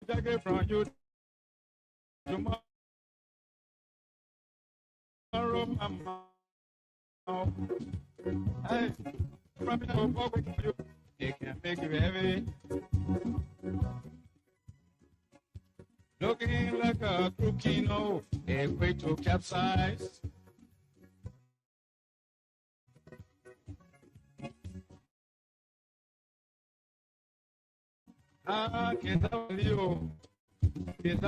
Take from you tomorrow, mama. Hey, from you, it can make you heavy. Looking like a crookino, a way to capsize. Ah, que you. This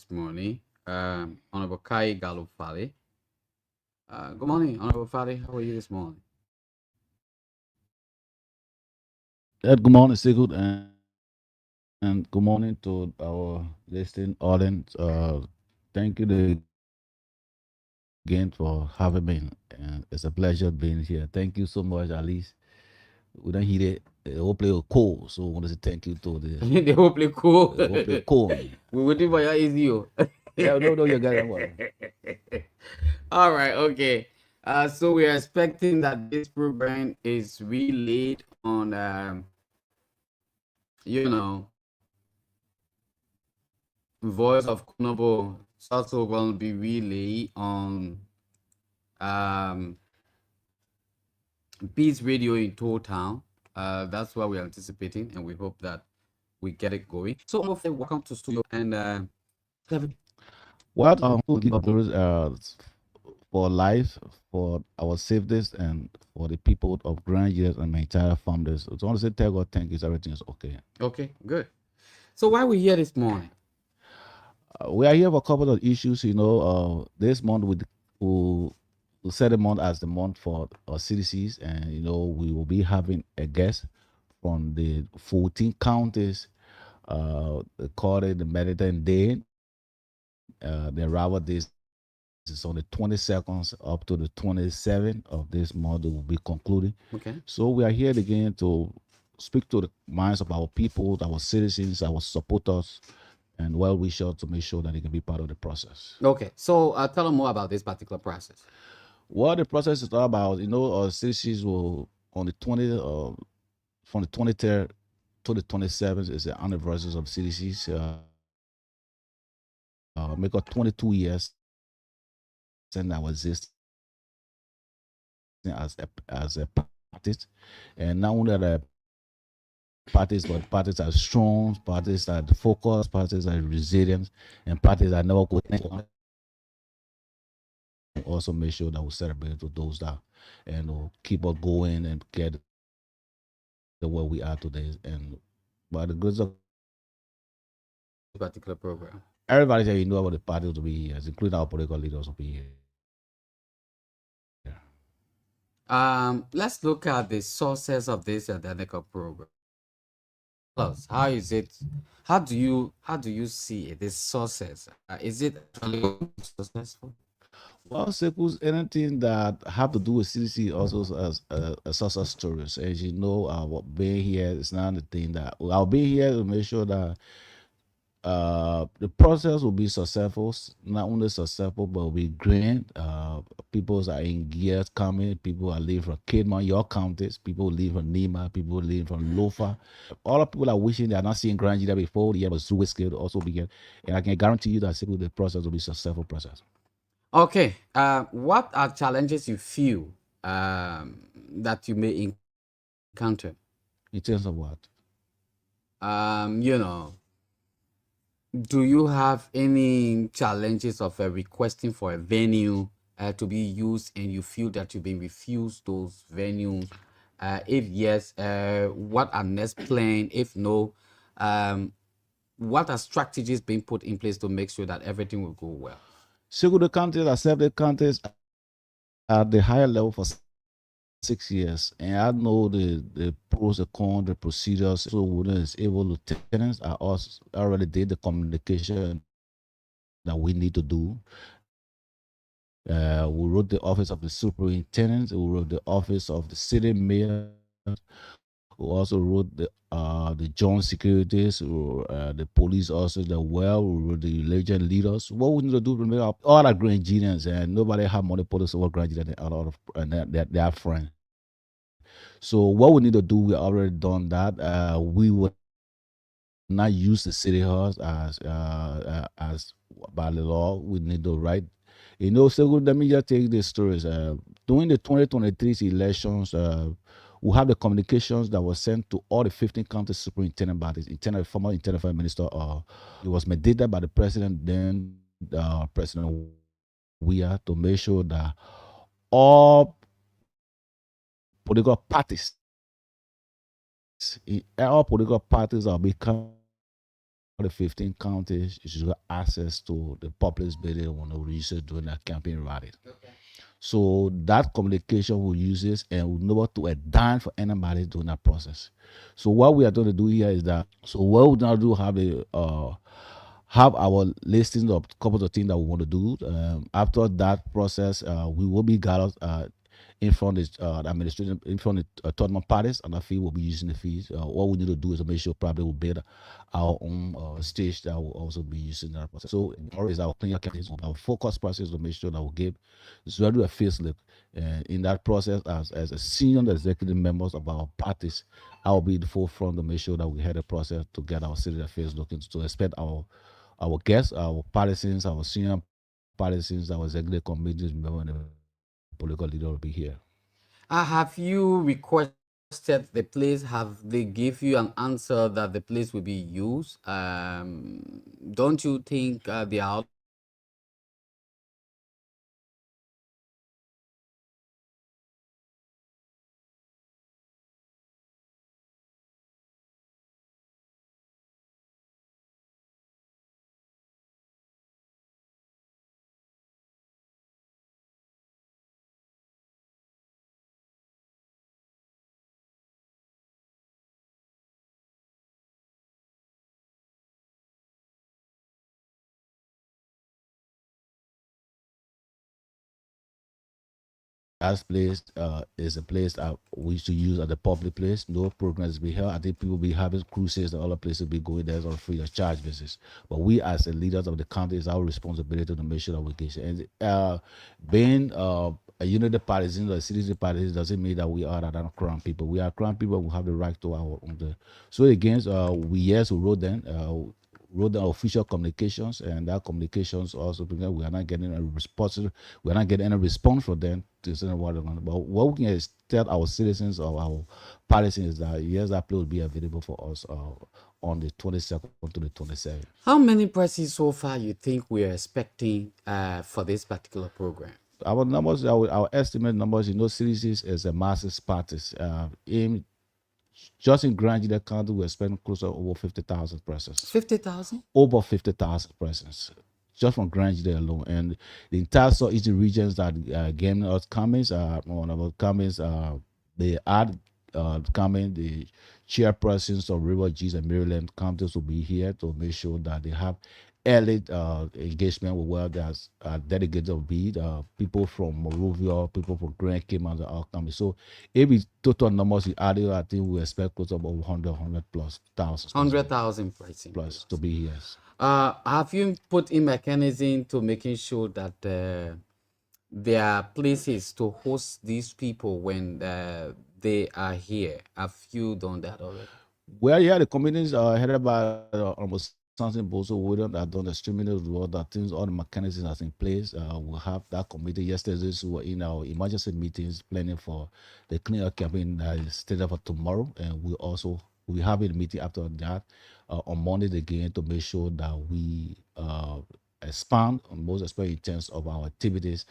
morning, Honorable Kai Galu Farley. Good morning, Honorable Farley. How are you this morning? Good morning, Sigurd, and good morning to our listening audience. Thank you again for having me, and it's a pleasure being here. Thank you so much, at least. We don't hear it. The whole play was cool, so I want to say thank you to the the whole play cool. The whole play cool. We waiting for your easy. Yeah, no, you got that one. All right, okay. So we are expecting that this program is relayed on, Voice of Konobo. It's also going to be relayed on Beats Radio in Town. That's what we're anticipating, and we hope that we get it going. So, welcome to studio and what for life, for our safety, and for the people of Grand Years and my entire families. I want to say tell God thank you. Everything is okay. Okay, good. So why are we here this morning? We are here for a couple of issues. This month we set the month as the month for our CDCs, and we will be having a guest from the 14 counties. They call it the Mediterranean Day. The arrival days is on the 22nd up to the 27th of this month. It will be concluding. Okay. So we are here again to speak to the minds of our people, our citizens, our supporters, and well-wishers to make sure that they can be part of the process. Okay. So tell them more about this particular process. What the process is all about, our citizens will on the 20th, from the 23rd to the 27th is the anniversary of CDCs. Make up 22 years and I was existing as a party, and now only the parties, but parties are strong, parties are focused, parties are resilient, and parties are never going. Also make sure that we celebrate with those that and keep us going and get the where we are today. And by the grace of particular program, everybody that about the party to be here, including our political leaders will be here. Let's look at the sources of this identical program. Plus, how is it? How do you see it? The sources? Is it actually successful? Well, suppose anything that have to do with CDC also as a source of stories. As you know, what being here is not the thing that I'll be here to make sure that the process will be successful, not only successful, but will be grand. People are in gears coming. People are leaving from Kidman, your counties. People leave from Nima. People leave from Lofa. All the people are wishing they are not seeing Grand Gita before the year, but Zoo scale to also be here. And I can guarantee you that the process will be a successful process. Okay. What are challenges you feel that you may encounter? In terms of what? Do you have any challenges of requesting for a venue to be used and you feel that you've been refused those venues? If yes, what are next plan? If no, what are strategies being put in place to make sure that everything will go well? The countries, accept the countries at the higher level for 6 years, and I know the pros, the cons, the procedures. So when it's able lieutenants are also already did the communication that we need to do. We wrote the office of the superintendent. We wrote the office of the city mayor. We also wrote the joint securities, the police officers, we wrote the religion leaders. What we need to do to make up all our Grangians, and nobody have monopolies over Grangians and a lot of their friends. So what we need to do, we already done that. We will not use the city halls as by the law. We need to write. So let me just take the stories. During the 2023 elections, we have the communications that were sent to all the 15 county superintendent bodies, former internal affairs minister. It was mandated by the president, then President Weah, to make sure that all political parties all political parties are becoming the 15 counties you should have access to the populist building when they research during their campaign rally. So that communication we use this and we know what to a dime for anybody during that process. So what we are going to do here is that so what we're going to do have our listings of couple of things that we want to do. After that process, we will be gathered in front of the administration, in front of the tournament parties, and the fee will be using the fees. What we need to do is to make sure probably we'll build our own stage that will also be using that process. So is our cleaner campaigns, our focus process to make sure that we give Zwedu a facelift. And in that process, as a senior executive members of our parties, I will be in the forefront to make sure that we had a process to get our city affairs looking to expect our guests, our partisans, our senior partisans, our executive committees member, and the political leader will be here. Have you requested the place? Have they give you an answer that the place will be used? Don't you think they are also looking for a place to That place is a place that we used to use at the public place. No programs be held. I think people be having cruises and other places be going there on free of charge basis. But we as the leaders of the county, it's our responsibility to make sure that we get it. And being a unity partisan or a citizen partisan doesn't mean that we are not crown people. We are crown people who have the right to our own. So again, we wrote them. Wrote the official communications, and that communications also because we are not getting a response. We are not getting any response from them to say what they want. But what we can is tell our citizens or our partisans is that yes, that play will be available for us on the 22nd to the 27th. How many persons so far you think we are expecting for this particular program? Our numbers, our estimate numbers, cities is a massive parties. In just in Grand Union County, we're spending close to over 50,000 persons. 50,000? Over 50,000 persons. Just from Grand Union alone. And the entire southeastern regions that getting us comments, one of our comments, they add coming, the chairpersons of River G's and Maryland counties will be here to make sure that they have early engagement with where there's delegates of be people from Morovia, people from Grand Cayman are all coming. So if we total numbers we added, I think we expect close to about 100 plus thousands. 100,000 plus to be here. Have you put in mechanism to making sure that there are places to host these people when they are here? Have you done that already? Well, yeah, the communities are headed by almost something also we don't have done extremely well. That things, all the mechanisms are in place. We have that committee yesterday. So we're in our emergency meetings planning for the cleanup campaign that is scheduled for tomorrow, and we have a meeting after that on Monday again to make sure that we expand on most especially in terms of our activities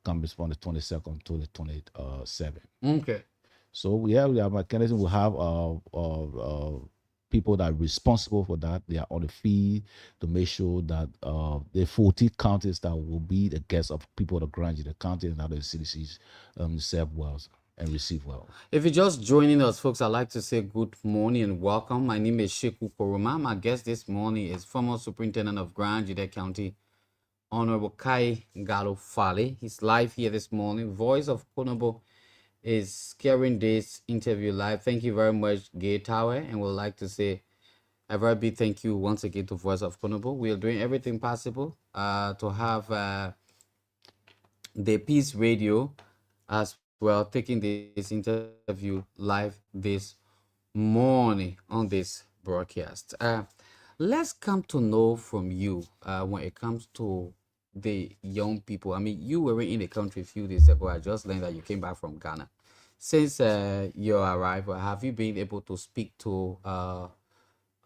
coming from the 22nd to the 27th. Okay. So we have mechanism. We have people that are responsible for that. They are on the field to make sure that the 40 counties that will be the guests of people that grant the county and other cities serve well and receive well. If you're just joining us, folks, I'd like to say good morning and welcome. My name is Sheku Koroma. My guest this morning is former Superintendent of Grand Jude County, Honorable Kai Gallo FARLEY. He's live here this morning. Voice of Konobo is carrying this interview live. Thank you very much, Gay Tower, and we'd like to say a very big thank you once again to Voice of Konobo. We are doing everything possible to have the Peace Radio as well, taking this interview live this morning on this broadcast. Let's come to know from you when it comes to the young people. I mean, you were in the country a few days ago. I just learned that you came back from Ghana. Since your arrival, have you been able to speak to um,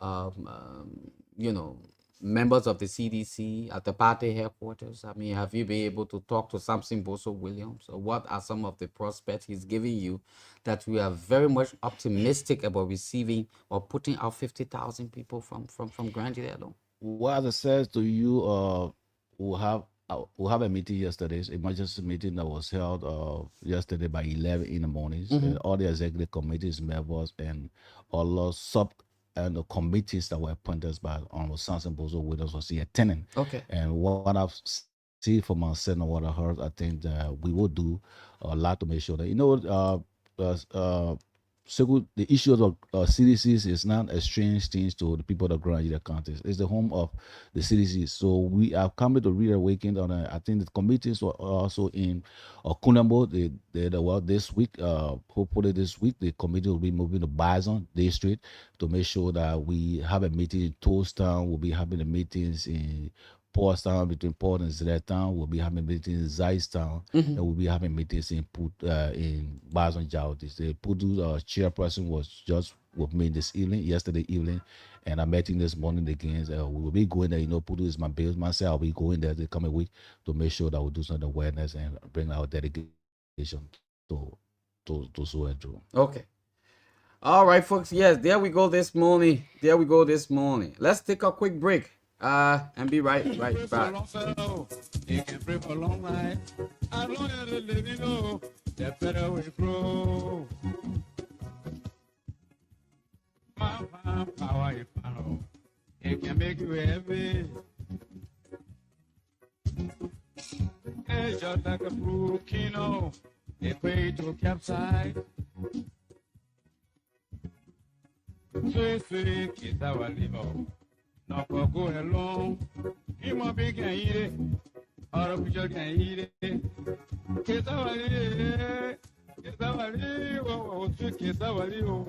um, you know, members of the CDC at the party headquarters? I mean, have you been able to talk to Samson Boso Williams? Or what are some of the prospects he's giving you that we are very much optimistic about receiving or putting out 50,000 people from Grandy alone? Well, as I said to you, we'll have a meeting yesterday, emergency meeting that was held yesterday by 11 in the mornings. And all the executive committees members and all the sub and the committees that were appointed by Honorable Samson Bozo Williams was here attending. Okay. And what I've seen from myself and what I heard, I think that we will do a lot to make sure that so the issue of CDCs is not a strange thing to the people of Grand counties. It's the home of the CDCs. So we have come to reawaken on. I think the committees were also in Kunambo. Well, this week, hopefully this week, the committee will be moving to Bison District to make sure that we have a meeting in Toasttown. We'll be having the meetings in Portstown, between Port and Zlatan. We'll be having meetings in Zeistown, and we'll be having meetings in Bazan Jautis. The Pudu chairperson was just with me yesterday evening, and I met him this morning again. We will be going there. Pudu is my base myself. I'll be going there the coming week to make sure that we do some awareness and bring our dedication to so and so. Okay. All right, folks. Yes, there we go this morning. Let's take a quick break. And be right back. You can pray for long life. As long as the living know, the better we grow. My power you follow. It can make you heavy. It's just like a volcano. It way to capsize. Sweet, kiss our liver. No for go along. You might be can eat it. Or a picture can eat it. Kiss our liver. Kiss our liver. Oh, sweet kiss our liver.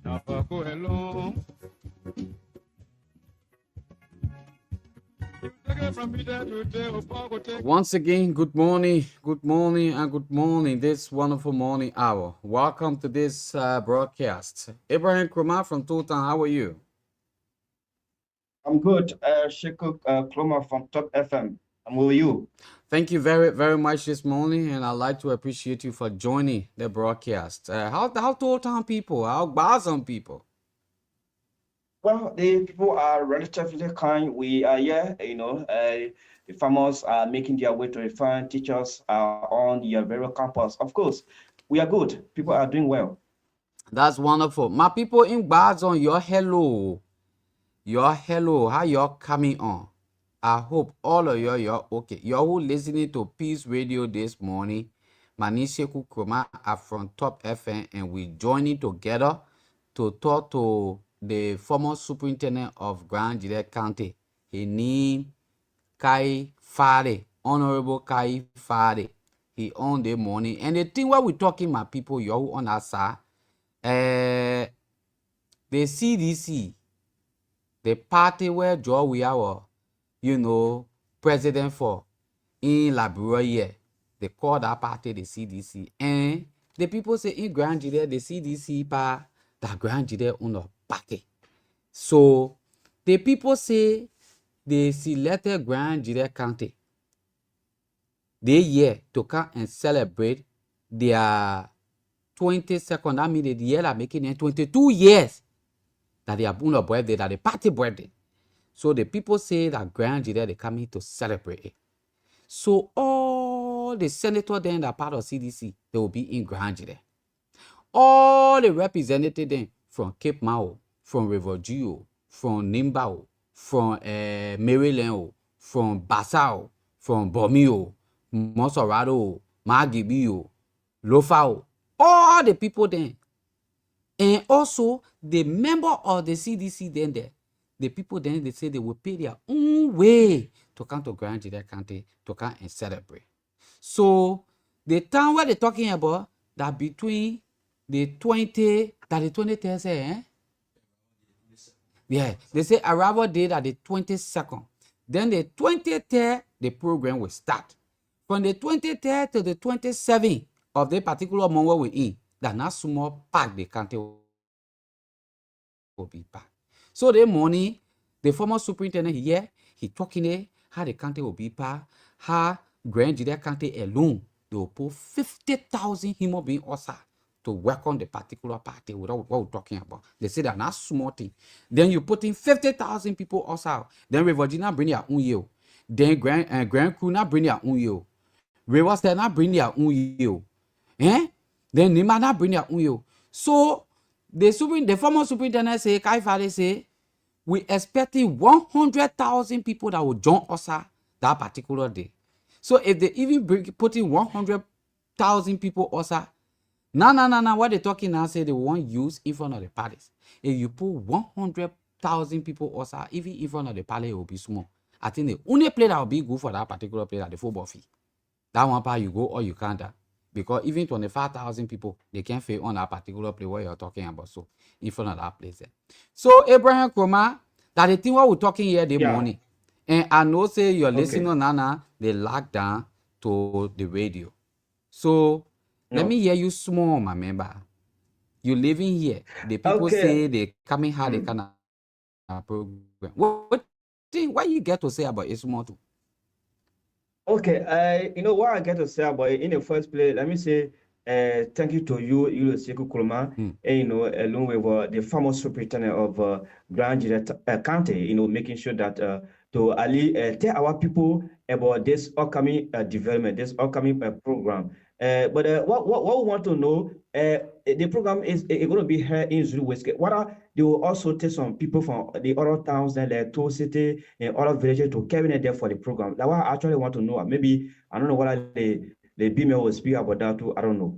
No for go along. Once again, good morning, and good morning this wonderful morning hour. Welcome to this broadcast. Abraham Krumah from Totan, how are you? I'm good. Sheko Kloma from Top FM. I'm with you. Thank you very, very much this morning, and I'd like to appreciate you for joining the broadcast. How Totan people, how Bazan people? Well, the people are relatively kind. We are here, the farmers are making their way to the farm. Teachers are on the very campus. Of course, we are good. People are doing well. That's wonderful. My people in Bazan, your hello. How you're coming on? I hope all of you're okay. You're who listening to Peace Radio this morning. Manisheku Kroma are from Top FM, and we joining together to talk to the former superintendent of Grand Gillette County. His name Kai Farley, Honorable Kai Farley. He on the morning. And the thing what we talking, my people, you're on our side. The CDC, the party where Joe we are, president for in LIBERIA, they call that party the CDC. And the people say in Grand Gillette, the CDC pa that Grand Gillette on a party. So the people say they selected Grand Gillette County. They here to come and celebrate their 22nd. I mean, the year are making it 22 years that they are born a birthday, that the party birthday. So the people say that Grand Gillette, they come here to celebrate it. So all the senators then that are part of CDC, they will be in Grand Gillette. All the representatives then from Cape Mao, from River Geo, from Nimbao, from Maryland, from Bassau, from Bomio, Monserrato, Magibio, Lofao, all the people then. And also the member of the CDC then there, the people then they say they will pay their own way to come to Grand Gillette County to come and celebrate. So The time where they're talking about that between the 23rd say, eh? Yeah, they say arrival date at the 22nd. Then the 23rd, the program will start. From the 23rd to the 27th of the particular month where we're in, that not small pack the country will be packed. So the morning, the former superintendent here, he talking there, how the country will be packed, how Grand Judea County alone, they will put 50,000 human beings outside to welcome the particular party without what we're talking about. They say that not small thing. Then you put in 50,000 people outside. Then Virginia bring their own year. Then Grand Crew not bring their own year. Rivers not bring their own year. Eh? Then Nima not bring their own year. So the former superintendent say, Kai Farley say, we expecting 100,000 people that will join us that particular day. So if they even put in 100,000 people also, no, what they talking now say they won't use in front of the palace. If you put 100,000 people also, even in front of the palace, it will be small. I think the only play that will be good for that particular player, the football fee. That one part you go or you can't. Because even 25,000 people, they can't fit on that particular play what you're talking about. So, in front of that place. So, Abraham Kroma, that the thing what we're talking here the morning. And I know say you're listening on Nana, they lock down to the radio. So, let me hear you small, my member. You living here. The people say they coming how they can program. What you get to say about it small too? Okay, you know what I get to say about it in the first place. Let me say thank you to you, Sekou Kuruma, and along with the former superintendent of Grand Judea County, making sure that to Ali tell our people about this upcoming development, this upcoming program. But what we want to know, the program is going to be here in Zulu West. They will also take some people from the other towns and the two city and other villages to carry them there for the program. That's what I actually want to know. Maybe I don't know what the BML will speak about that too. I don't know.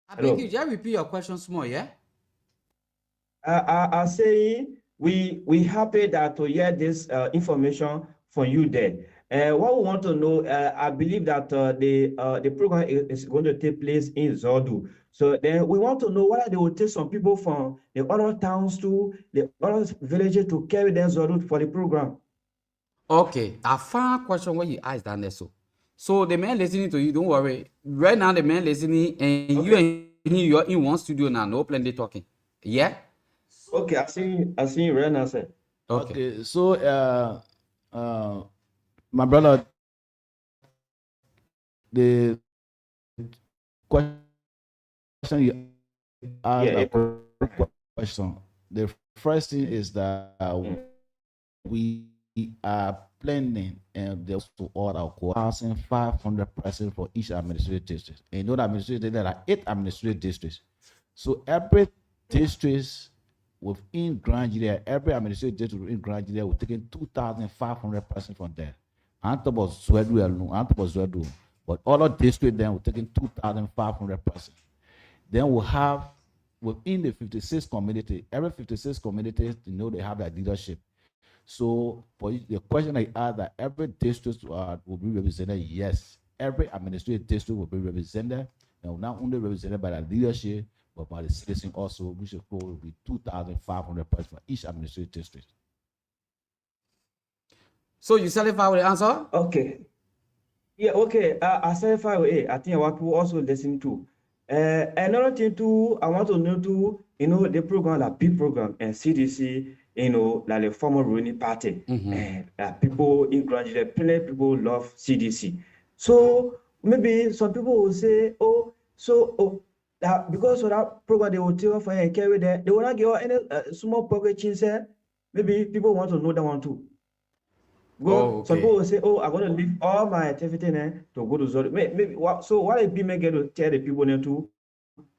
I think you just repeat your question small, yeah? I say we happy that to hear this information from you there. What we want to know, I believe that the program is going to take place in Zodu. So then we want to know whether they will take some people from the other towns to the other villages to carry them Zodu for the program. Okay, I found a question when you asked that so the man listening to you, don't worry. Right now the man listening and you and he, you're in one studio now, no plenty talking. Yeah? Okay, I see you right now, sir. Okay, so my brother, the question you asked, question. The first thing is that we are planning and there's to order 1,500 persons for each administrative district. And you know, the administrative there are 8 administrative districts. So every district within Grand Judea, every administrative district within Grand Judea, we're taking 2,500 persons from there. On top of Zwedu alone, on top of Zwedu, but other districts then we're taking 2,500 persons. Then we'll have within the 56 community, every 56 communities, they have their leadership. So for the question I asked, that every district will be represented, yes. Every administrative district will be represented, and not only represented by the leadership, but by the citizen also, which will be 2,500 persons for each administrative district. So you satisfied with the answer? Okay. Yeah, okay. I satisfied with it. I think what people also listen to. Another thing too, I want to know too, the program, the big program and CDC, like the former ruling party. People in Grand Judea, plenty people love CDC. So maybe some people will say, that because of that program they will take off and carry there, they will not give any small pocket change. Maybe people want to know that one too. Some people will say, I'm going to leave all my activity to go to Zodi. Maybe so what if BMA get to tell the people to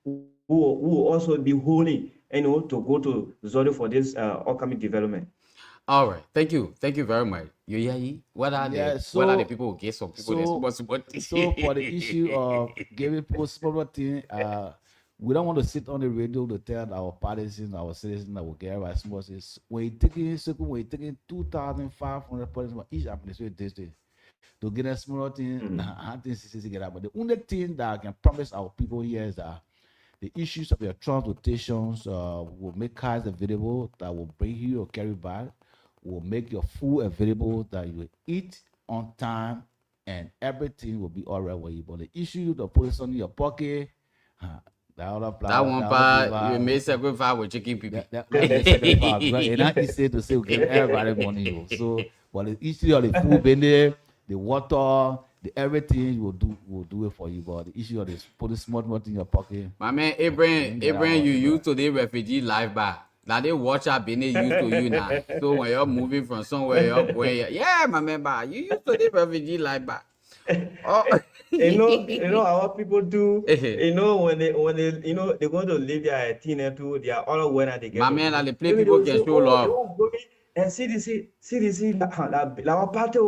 who will also be holy, to go to Zodi for this upcoming development. All right, thank you very much. What are the people who get some people responsibility? So for the issue of giving possibility, we don't want to sit on the radio to tell our partisans, our citizens that will get responses. We're taking 2,500 persons from each administrative district. to get a small thing, together. But the only thing that I can promise our people here is that the issues of your transportations will make cars available that will bring you or carry back, will make your food available that you will eat on time, and everything will be all right with you. But the issue to put it on your pocket, that one part you may sacrifice with chicken people. That sacrifice, right? And not easy to say we give everybody money. So, but the issue of the food, the water, the everything will do it for you. But the issue of this put a small money in your pocket. My man, Abraham, you used to the refugee life bar. Now they watch up being used to you now. So when you're moving from somewhere, you're going, yeah, my man, you used to the refugee life bar. Oh. you know our people do. When they they're going to leave their teenager too. They are all aware that they get. My man, and the play people can show love. And CDC, our party.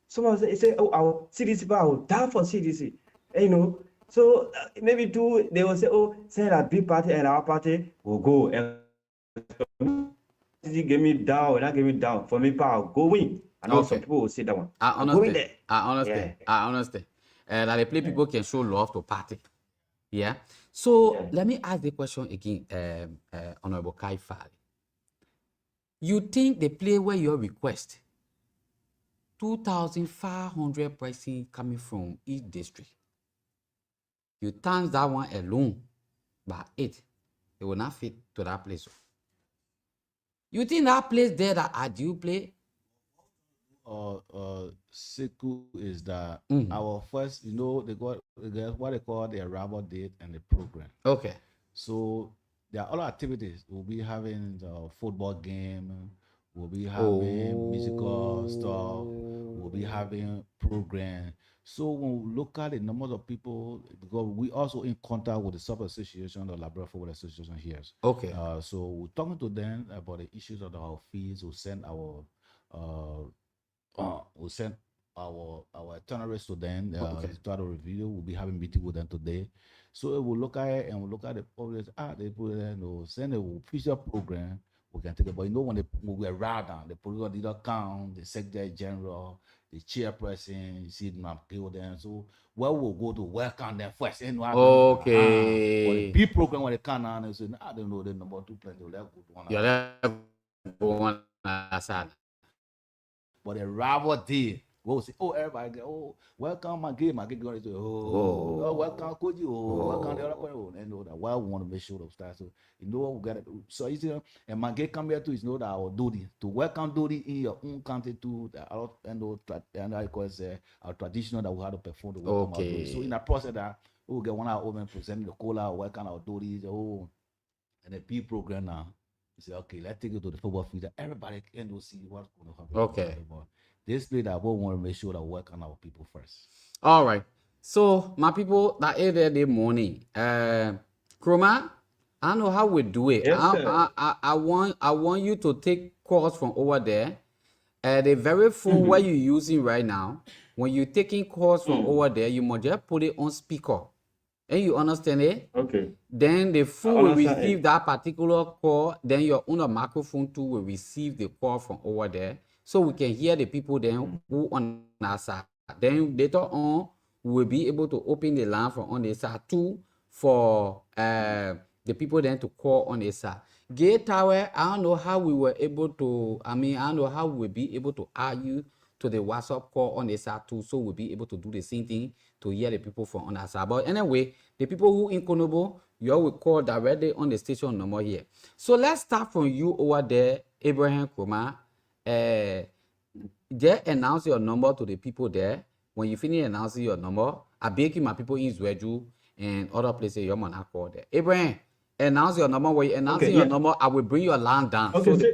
Someone say, oh, our CDC, I will die for CDC. So maybe too, they will say, oh, say that big party and our party will go and CDC give me down, and I give me down. For me, I'll go win. I know some people will say that one. I understand. That the play people can show love to party. Yeah. So let me ask the question again, Honorable Kai Farley. You think the play where your request 2,500 person coming from each district, you times that one alone by 8, it will not fit to that place. You think that place there that I do play? Seku is that our first, they got what they call the arrival date and the program. Okay. So there are other activities. We'll be having the football game. We'll be having musical stuff. We'll be having program. So when we look at the numbers of people, because we also in contact with the sub association, the Liberia Football Association here. Okay. So we're talking to them about the issues of our fees. We'll send our itineraries to them. To try to review. We'll be having meeting with them today. So we'll look at it and we'll look at the public. They put it in, send a official program. We can take it, but when we arrive down, the political leader count, the secretary general, the chairperson, you see them people there. So we'll go to welcome them first. Okay. But the big program when they come down, they say, I don't know the number 2 plenty. Let's go one aside. But the rival day, we'll say, oh, everybody, welcome my game, going to say, welcome Koji, welcome the other one. And know that we want to make sure of that. So we got it. So easy, and my game come here too is that our duty to welcome duty in your own country too. And I call it our traditional that we have to perform the welcome our duty. So in that process that we get one of our women presenting the cola, welcome our duties, and the P program now. Say, okay, let's take it to the football field. Everybody can see what's going to happen. Okay. This play that we want to make sure that we work on our people first. All right. So my people that is there the morning. Kroma, I don't know how we do it. Yes, I want you to take calls from over there. The very phone where you're using right now, when you're taking calls from over there, you must just put it on speaker. And you understand it? Okay. Then the phone will receive that particular call. Then your own microphone too will receive the call from over there. So we can hear the people then who on our side. Then later on, we'll be able to open the line from on the side too for the people then to call on the side. Gay Tower, I don't know how we were able to, I don't know how we'll be able to add you to the WhatsApp call on the side too, so we'll be able to do the same thing to hear the people from on our side. But anyway, the people who in Konobo, you all will call directly on the station number here. So let's start from you over there, Abraham Kroma. Just announce your number to the people there. When you finish announcing your number, I beg you, my people in Zweju and other places, you're gonna call there. Abraham, announce your number. When you announce your number, I will bring your line down. Okay. So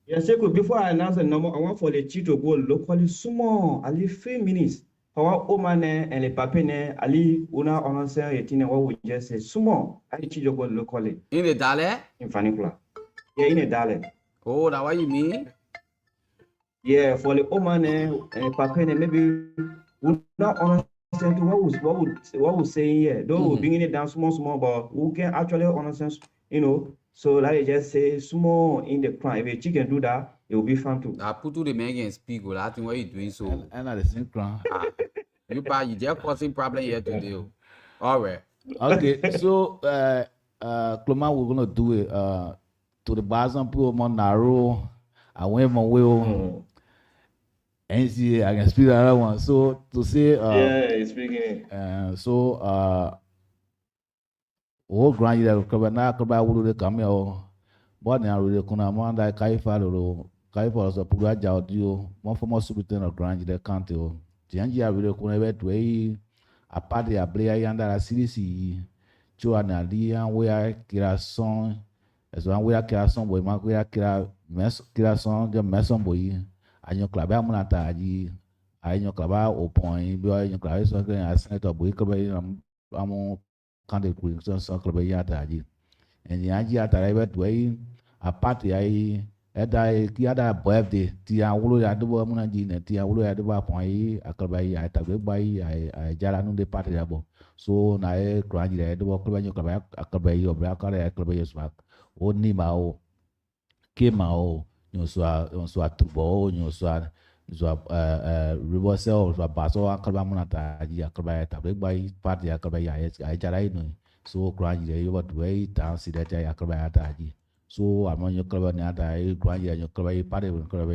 yes, before I announce the number, I want for the chief to go locally small, at least 3 minutes. Our Omane and the Papene, Ali, Una, Ononsen, Yetina, what we just say, small, I chief to go locally. In the Dale? In Fanicula. Yeah, in the Dale. Oh, that's what you mean? Yeah, for the Omane and Papene, maybe Una, Ononsen, what we say here. Though we're bringing it down small, but we can actually understand, So like I just say, small in the crime. If you can do that, it will be fun too. I put to the man and speak. Well, I think what you doing so. And at the same time. You just causing problem here today. All right. Okay, so Cloma, we're gonna do it to the bottom people more narrow. I went my will and see I can speak another one. So to say yeah, speaking. So oh grand that cover na cover will the come here. But now really kuna manda kaifa lolo kaifa so pura jaudio one former superintendent of grand the county. Tianji a really kuna bet way a party a player yanda la CDC. Tso analia wea criação as one wea criação boy ma wea criação de maison boy anyo klaba munata aji anyo klaba opon bi anyo klaba so que a senator boy klaba amo kande criação so klaba yata aji en yaji ata rebe twei a party ai eda ki ada birthday ti awulo ya do muna ji ne ti awulo ya do ba pon yi aklaba yi ata gbe gba yi ai jara nu de party ya bo so na e kranji de do ko banyo ka ba yo bra ka re ka ba yesu ak o ni ma o ke ma o nyo so a tubo nyo so a ribo se o so ba so ka ba muna ta ji ka ba ta be ba party ka ba ya ai jara ino so kranji de yo ba do e ta si de ya ka ba ta ji so amonyo ka ba na ta e kranji yo ka ba party ka ba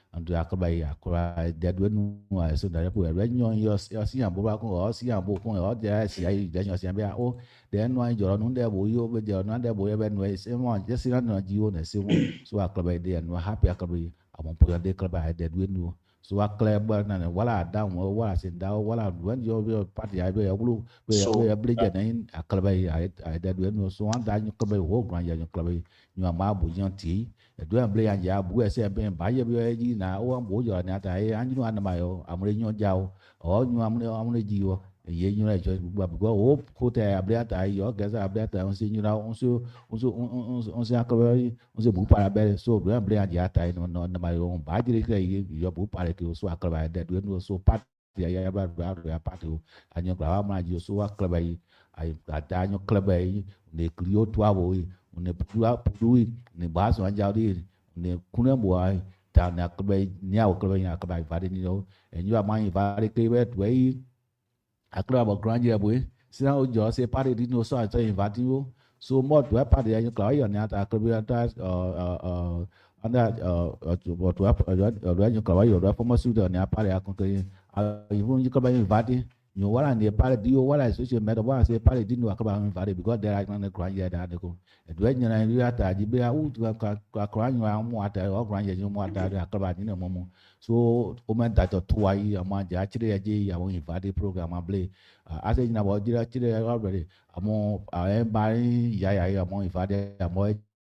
andu akabai akora deadwe nu so da po re nyon yo si an bo ba kun o si an bo kun o de si ai de nyon si an be o de nu an joro nu de bo yo be de nu de bo ye be nu se mo je si na nu ji o na se mo so akabai de nu happy akabai amon po de akabai deadwe nu so akle ba na wala da mo wala sin da wala when yo be party ai be bulu be be je na akabai ai deadwe nu so an da nyu akabai ho gran ya nyu akabai nyu ma bo yon ti do am play anja bu ese ben ba ye bi ji na o am bo jo na ta e anju an ma yo amre nyo jao o nyu amre ji wo ye nyu ra jo bu ba o ko te abre ta yo ga za abre ta on se nyu ra on se akaba on se bu para be so do am play anja ta no ma yo ba ji ke yo bu para ke so akaba de do no so pat ya ba ya pat anyo kla ma ji so akaba ai ta anyo klaba ne krio twa bo ne pudui ne baso anjali ne kuna boy ta na klaba nyao klaba ya klaba vade ni no and you are my vade ke wet way akra ba granje boy sina o jo se pare di no so so invite you so mo to pare ya klaba ya na ta klaba ta anda to ya klaba yo da former student ne pare akon ke you klaba invite you wala ne pare di o wala social media wala se pare di no akaba invite because there are no granje da ko edwe nyina ri ata ji be u ka kra nyu amu ata o granje nyu mu ata akaba ni no mo so o man that to wai ama ja chire je ya won invite program able ase nyina bo jira chire already amo ba ya amo invite amo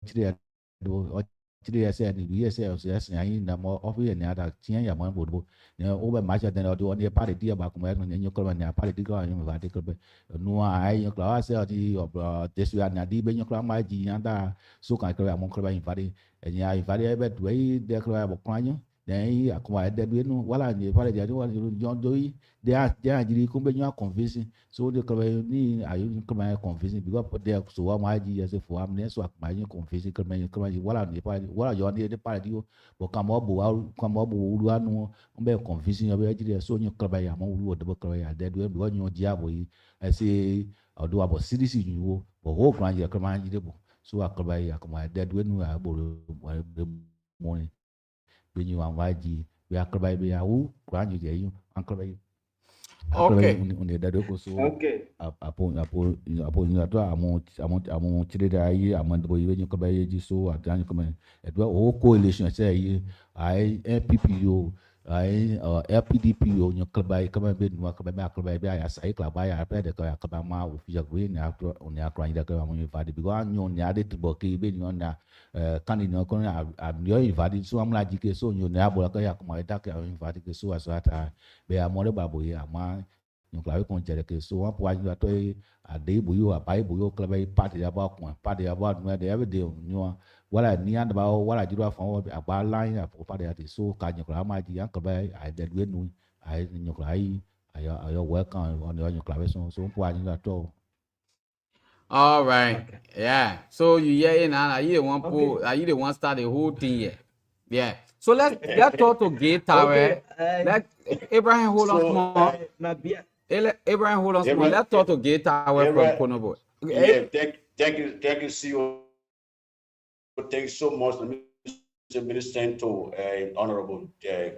chire do chire ese ni wi ese ese ai na mo office ni ata tien ya mo bo ne o be ma cha den do ni pare di ba ko me ni nyu ko ni pare di ko ni invite ko be no ai nyu kla ase di desu ya na di be nyu kla ma ji anda so ka ko amo ko ba invite ni ai invite be do ai de ko ba ko anyu then akwa de do no wala ni pare di wala jon do yi they are jiri ko be nyu convince so de ko ni ayu ko ma convince because de so wa ma ji ase fo am ne so akwa nyu convince ko me wala ni pare wala yo ni de pare di o bo ka mo bo ulu anu mbe convince yo be jiri so nyu ko ba ya mo ulu de bo ko ya de do because nyu dia bo yi ase odo abo CDC nyu wo bo ho kan ya ko ma ji de bo so akwa ya ko ma de do nu abo mo ni be nyu an waji be akba be ya wu kwan ju je yu akba Okay. un da do ko so Okay. apo ni to amo chire da yi amand bo yi nyu ko ba yi ji so atan ko me e do o coalition se yi ai NPPO ai LPDPO nyu ko ba yi ko be nyu ko ba be ya sai kla ba ya pe de ko ya ko ba ma o fi agri ni after on ya kwan da ko mo yi fa de bi nyu ni ade to bo ki be nyu na kan ni ko na yo invite so amla ji ke so nyu na bo ko ya ko ma da ke invite ke so aso ata be amore ba bo ya ma nyu kla ko jere ke so wa po aju to ade bo yo abai bo yo kla be party ya ba ko party ya ba no de every day nyu wala ni and ba wala jiru afon agba line afo party ya so ka nyu kla ma ji an kla be I de we nu I nyu kla ayo welcome on nyu kla be so po aju to. All right. Okay. Yeah. So you hear it now. Are you the one are you the one start the whole thing here? Yeah. So let's talk to Gay Tower. Okay, Let Abraham hold on So, small. Nabia. Abraham hold on small. Abraham, Let's talk to Gay Tower from Abraham, Konobo. yeah, thank you, CEO. Thank you so much. Let me say, Minister to Honorable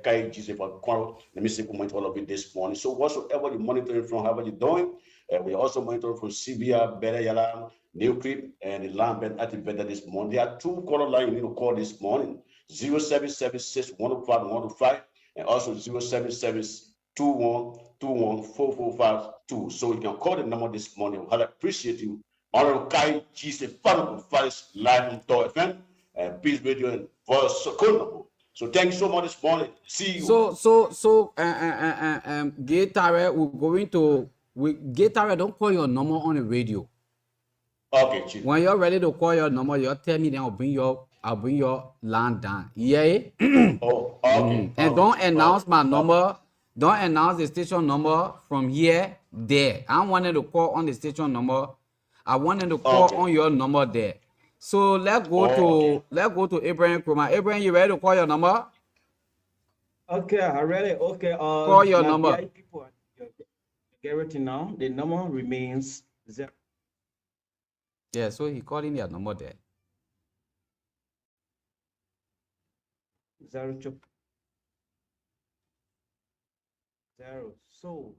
Kai Joseph Kwaro. Let me say comment all of it this morning. So whatsoever you're monitoring from, however you're doing, we also monitor from CBR, Beta Yala, New Creep, and the Lambert Activator this morning. There are two caller lines you need to call this morning: 0776 105 105 and also 0776 21214452. So you can call the number this morning. I appreciate you. Honorable Kai Joseph Kwaro Faris live on Tor FM and Peace Radio and Voice Sokono. So thank you so much this morning. See you. So Gay Tower, we're going to Gay Tower, don't call your number on the radio. Okay, Chief. When you're ready to call your number, you tell me, then I'll bring your line down. Yeah. Oh, okay. And don't announce my number. Don't announce the station number from here there. I wanted to call on the station number. I wanted to call on your number there. So let's go to Abraham Kroma. Abraham, you ready to call your number? Okay, I ready. Okay. Call your number. People, get ready now. The number remains 0. Yeah, so he calling your number there. 0. So,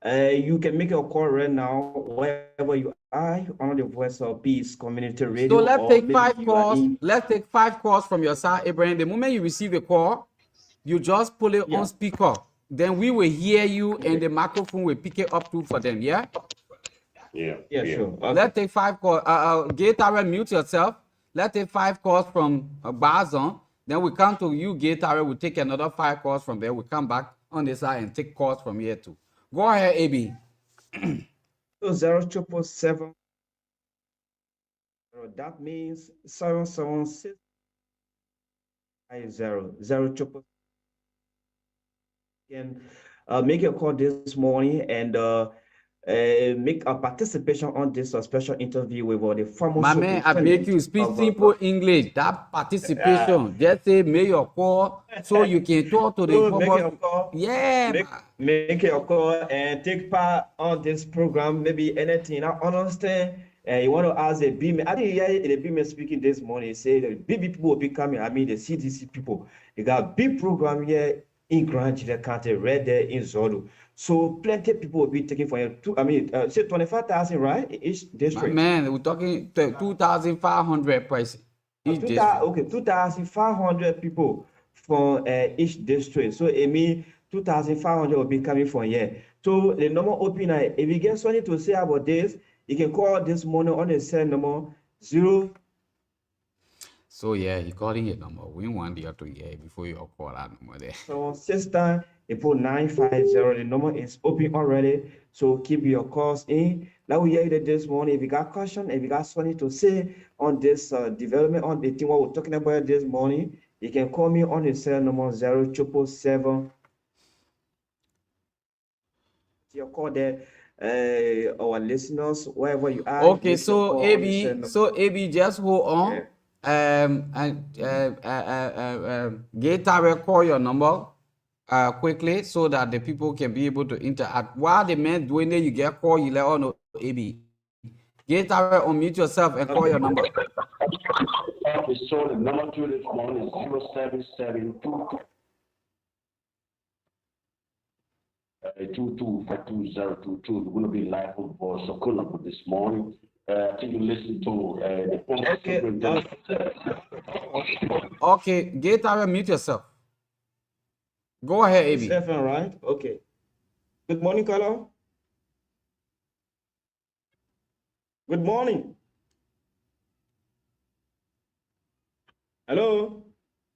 you can make a call right now wherever you are on the Voice of Peace Community Radio. So let's take 5 calls. Let's take 5 calls from your side, Abraham. The moment you receive a call, you just pull it on speaker. Then we will hear you, and the microphone will pick it up too for them. Yeah. Yeah, sure. Okay. Let's take 5 calls. Gay Tower, mute yourself. Let's take 5 calls from Bazon. Then we come to you, Gay Tower. We'll take another 5 calls from there. We'll come back on this side and take calls from here too. Go ahead, AB. 0777. That means 776 0. Can make a call this morning and make a participation on this special interview with the farmers. My man, I beg you, speak simple English. That participation, just say make your call so you can talk to the farmers. Yeah, make your call and take part on this program. Maybe anything. I understand. You want to ask the BM. I didn't hear the BM speaking this morning. Say the big people will be coming. I mean the CDC people. They got a big program here in Grand Chile County, right there in Zodo. So plenty of people will be taking for you. Say 25,000, right? Each district. Man, we're talking 2,500 price. Each district. Okay, 2,500 people from each district. So it means 2,500 will be coming from here. So the number open. If you get something to say about this, you can call this morning on the cell number 0. So yeah, he calling your number. We want the other year before you call that number there. So 6 times you put 950. The number is open already. So keep your calls in. Now we hear this morning. If you got question, if you got something to say on this development, on the thing what we're talking about this morning, you can call me on the cell number 0777. Your call there. Our listeners, wherever you are. Okay, so AB, just hold on. Yeah. Gay Tower, call your number quickly so that the people can be able to interact. While the man doing it, you get call, you let all know AB. Gay Tower, unmute yourself and call your number. Okay, so the number 2 this morning is 0772 224222. We're going to be live on for Sokola this morning. I think you listen to the phone. Okay, Gay Tower, mute yourself. Go ahead, AB. FM, right? Okay. Good morning, caller. Good morning. Hello.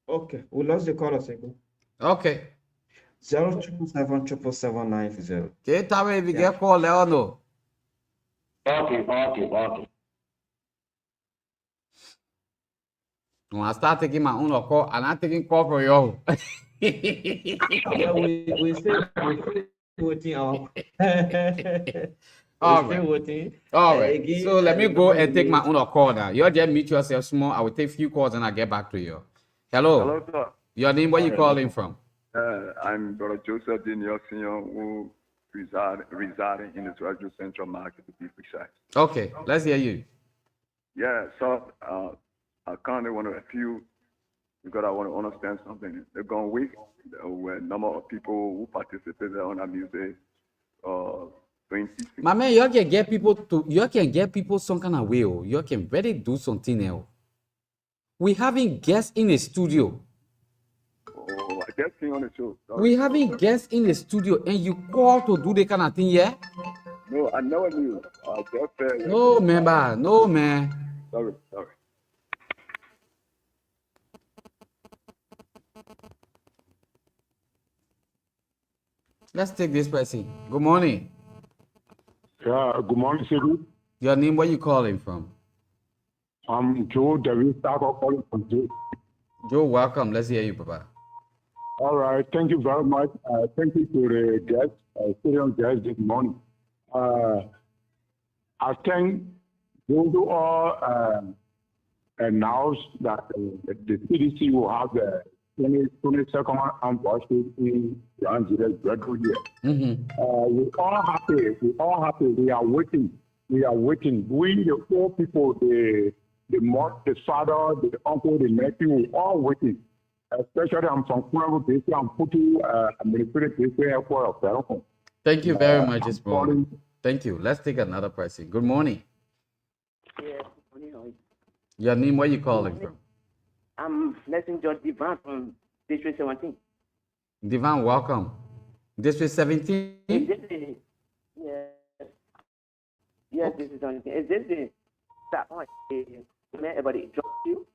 Okay, we lost the caller. Okay. 07777790. Gay Tower, if you get call, let us know. Okay. When I start taking my own call, I'm not taking call for you. Yeah, we still waiting on. All right. So let me go and take my own call now. You just meet yourself small. I will take a few calls and I'll get back to you. Hello. Hello, sir. Your name, where you calling from? I'm Brother Joseph Daniel Senior, who residing in the Toronto Central Market, to be precise. Okay, let's hear you. Yeah, so I kind of want to appeal because I want to understand something. The gone week, there were a number of people who participated on our music. 20. My man, you can get people some kind of way. Oh. You can really do something else. We having guests in the studio. Oh, I guess on the show. Sorry. We having guests in the studio, and you call to do the kind of thing, yeah? No, I never knew. I just No, man, no, man. Sorry. Let's take this person. Good morning. Yeah, good morning, Sekou. Your name, where you calling from? I'm Joe David Starker calling from Joe. Joe, welcome. Let's hear you, Papa. All right, thank you very much. Thank you to the guests, studio guests this morning. I think those who all announced that the CDC will have the 22nd anniversary in Nigeria here. We all happy. We are waiting. We, the four people, the mother, the father, the uncle, the nephew, we all waiting. Especially I'm from Kwara, I'm putting administrative airport of Belgium. Thank you very much this morning. Thank you. Let's take another person. Good morning. Yeah, good morning. Your name, where you calling from? I'm Messenger Divan from District 17. Divan, welcome. District 17? Yes. Yes, this is 17. Is this the that point? Everybody drop you?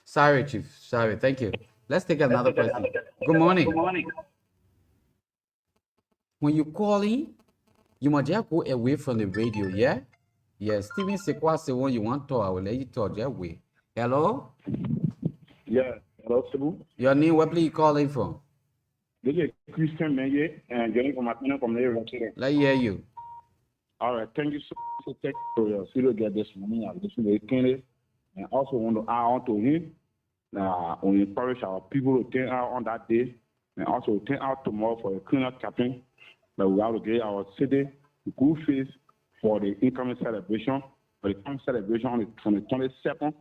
Sorry, Chief. Sorry. Thank you. Let's take another person. Good morning. Good morning. When you call in, you must just go away from the radio, yeah? Yes. Steven Sekwa say when you want to talk, I will let you talk that way. Hello? Yeah, hello, Sekou. Your name, where please you calling from? This is Christian Menye, and getting from Athena from there. Let me hear you. All right, thank you so much for your studio guest this morning. I listen to it, and also want to add on to him. We encourage our people to turn out on that day, and also turn out tomorrow for a cleanup campaign. But we have to get our city good face for the incoming celebration. For the incoming celebration from the 22nd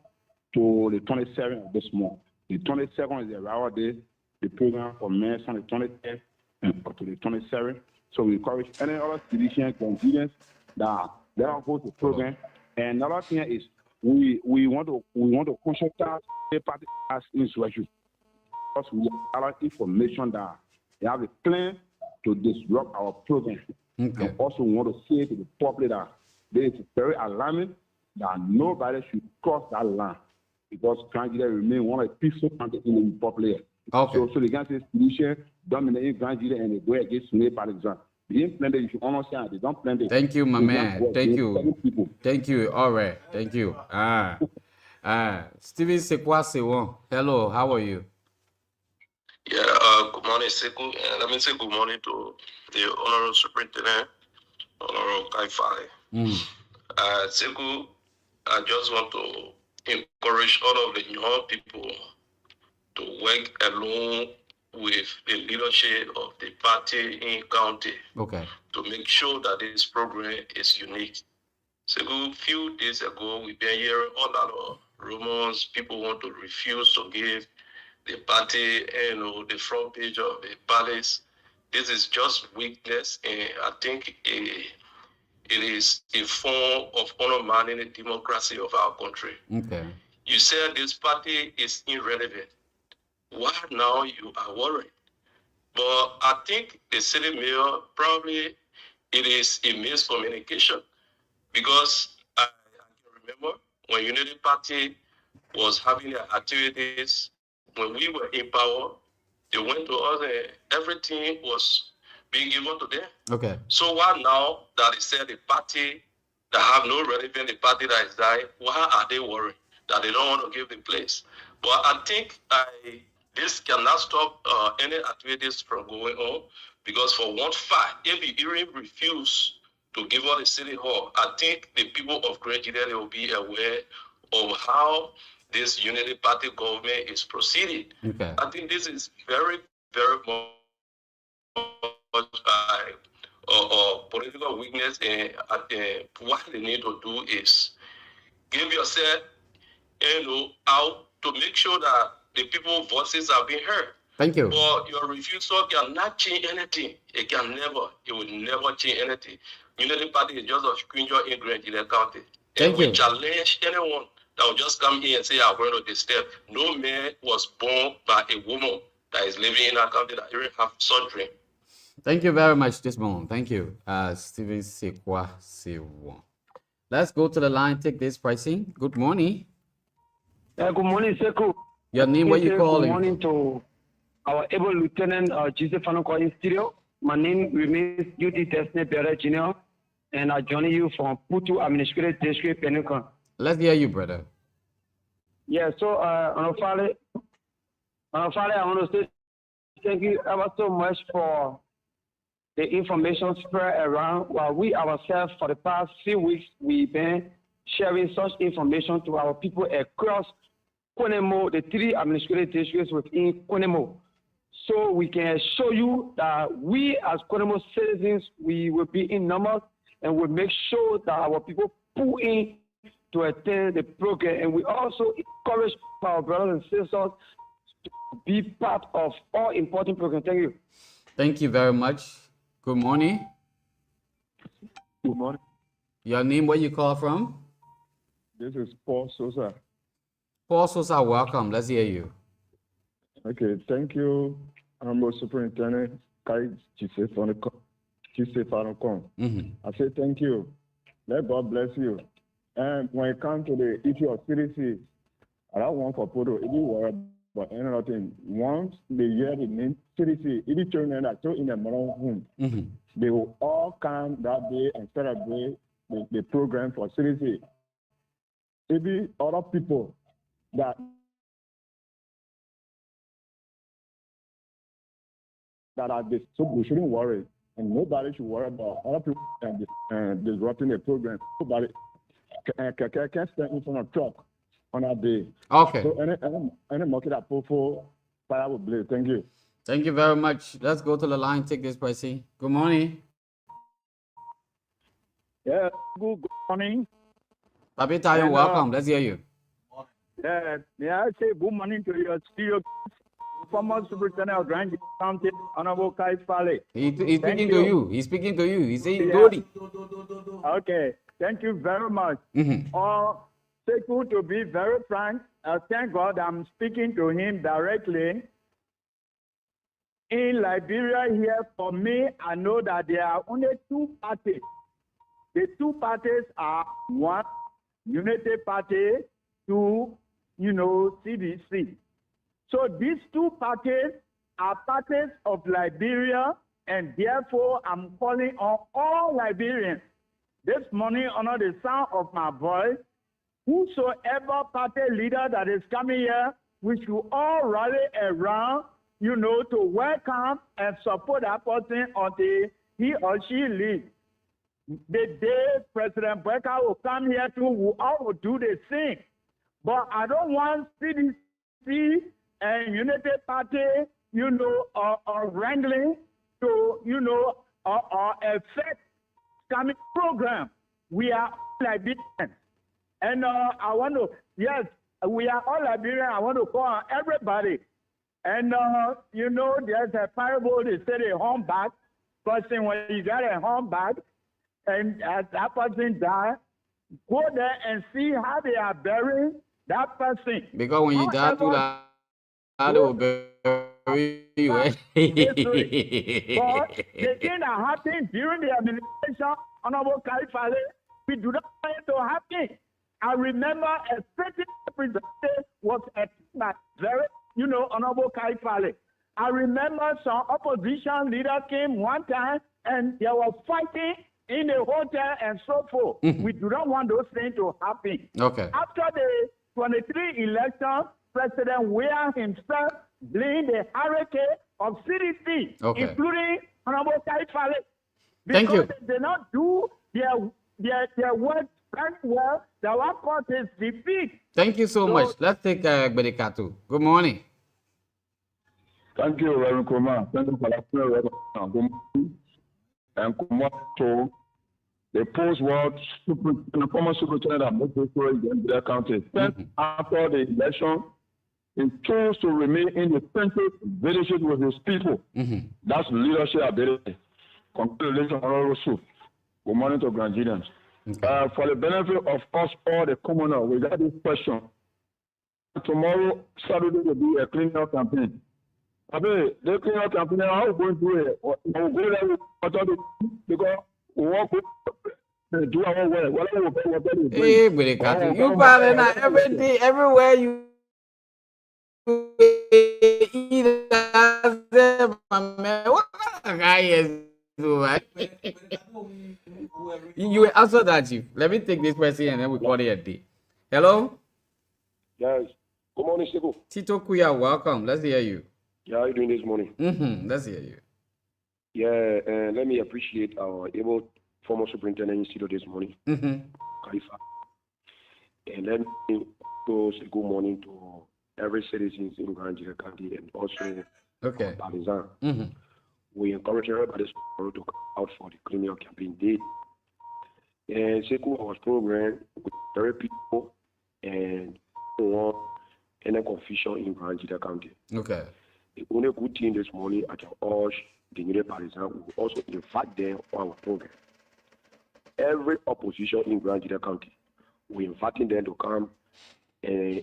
to the 27th of this month. The 22nd is the arrival day. The program for men on the 23rd and up to the 27th. So we encourage any other citizens, Nigerians that let us host the program. And another thing is we want to consult the party as insurrection. Because we have a lot of information that they have a plan to disrupt our program. Okay. And also we want to say to the public that there is very alarming that nobody should cross that line because Nigeria remain one of the peaceful countries in the Republic. Okay. So the guys say solution dominate Nigeria and they go against me, for example. They didn't plan it, you should understand. They don't plan it. Thank you, my man. Thank you. Thank you. All right. Thank you. Steven Sekwa Sewon. Hello, how are you? Yeah, good morning, Sekou. And let me say good morning to the Honorable Superintendent, Honorable Kai FARLEY. Sekou, I just want to encourage all of the young people to work along with the leadership of the party in county. Okay. To make sure that this program is unique. Sekou, a few days ago, we've been hearing all that of rumors. People want to refuse to give the party, the front page of the palace. This is just weakness, and I think it is a form of undermining the democracy of our country. Okay. You said this party is irrelevant. Why now you are worried? But I think the city mayor probably it is a miscommunication because I can remember when Unity Party was having their activities. When we were in power, they went to us and everything was being given to them. Okay. So why now that they said the party that have no relevance, the party that is dying, why are they worried that they don't want to give the place? But I think this cannot stop any activities from going on because for one fact, if you even refuse to give us the city hall, I think the people of Great Nigeria will be aware of how this unity party government is proceeding. Okay. I think this is very, very much political weakness, and what they need to do is give yourself, out to make sure that the people's voices are being heard. Thank you. But your refusal cannot change anything. It will never change anything. Unity Party is just a stranger immigrant in the county. Thank we you. challenge anyone that will just come here and say, I'm going to disturb. No man was born by a woman that is living in our country that even have such dream. Thank you very much, Desmond. Thank you, Stephen Sekwa Sewon. Let's go to the line. Take this pricing. Good morning. Good morning, Seku. Your name, where you calling? Good morning to our able Lieutenant Joseph Fanoko in studio. My name remains UD Tesne Bere Jr. and I join you from Putu Administrative District, Penukan. Let's hear you, brother. Yeah, so on Friday, I want to say thank you ever so much for the information spread around. While we ourselves, for the past few weeks, we've been sharing such information to our people across Konemo, the 3 administrative districts within Konemo. So we can show you that we as Konemo citizens, we will be in numbers and we'll make sure that our people pull in to attend the program. And we also encourage our brothers and sisters to be part of all important programs. Thank you. Thank you very much. Good morning. Good morning. Your name, where you call from? This is Paul Sosa. Paul Sosa, welcome. Let's hear you. Okay, thank you, Honorable Superintendent Kai Chisefanokon. I say thank you. Let God bless you. And when it comes to the issue of CDC, I don't want for Poto, if you worry about another thing, once they hear the name CDC, if you turn in that in the morning home, they will all come that day and celebrate the program for CDC. Maybe other people that are this, so we shouldn't worry, and nobody should worry about other people and disrupting the program. Nobody can stand in front of truck on that day. Okay. So any market that pull fire will blaze. Thank you. Thank you very much. Let's go to the line. Take this pricing. Good morning. Yeah. Good morning. Papi Tayo, welcome. Let's hear you. Yeah. May I say good morning to your studio, former Superintendent of Grand County, Honorable Kai FARLEY. He's speaking to you. He's speaking to you. He's saying, Okay. Thank you very much. Seku, to be very frank, thank God I'm speaking to him directly. In Liberia here, for me, I know that there are only 2 parties. The 2 parties are 1, Unity Party, 2, CDC. So these 2 parties are parties of Liberia, and therefore I'm calling on all Liberians this morning under the sound of my voice. Whosoever party leader that is coming here, we should all rally around, to welcome and support that person until he or she leaves. The day President Brecker will come here too, we all will do the same. But I don't want CDC and Unity Party, wrangling to, affect coming program. We are Liberians. And I want to, yes, we are all Liberians. I want to call on everybody. And, there's a parable, they say a humpback person, when you got a humpback, and as that person died, go there and see how they are burying that person. Because when you die, they will bury you. But the thing that happened during the administration, Honorable Kai FARLEY, we do not want it to happen. I remember a certain representative was attacked very, Honorable Kai FARLEY. I remember some opposition leader came one time and they were fighting in a hotel and so forth. We do not want those things to happen. Okay. After the 23 election, President Weah himself blamed the hurricane of CDC, including Honorable Kai FARLEY. Thank you. Because they did not do their work very well that our cause is defeat. Thank you so much. Let's take Bedekatu. Good morning. Thank you, Reverend Kuma. Thank you for that prayer, Reverend Kuma. Good morning. And Kuma to the post-war the former superintendent of Motor in the county. After the election, he chose to remain in the central leadership with his people. That's leadership ability. Congratulations, Honorable Soup. Good morning to Nigerians. For the benefit of us all, the commoner, we got this question. Tomorrow, Saturday, will be a clean-up campaign. The clean-up campaign, how are we going to do it? We'll go there with because we want to do our work. Hey, Bedekatu, you probably not every day, everywhere you eat, what kind of guy is you will answer that, Chief. Let me take this question and then we call it a day. Hello? Yes. Good morning, Sekou. Tito Kuya, welcome. Let's hear you. Yeah, how are you doing this morning? Let's hear you. Yeah, and let me appreciate our able former superintendent institute this morning, Khalifa. And let me go say good morning to every citizen in Grand County and also Palizan. We encourage everybody to come out for the cleaning up campaign day. And Sekou was programmed with very people and any confusion in Grand County. Okay. The only good thing this morning at urge the new Palizan will also invite them on our program. Every opposition in Grand County, we're inviting them to come and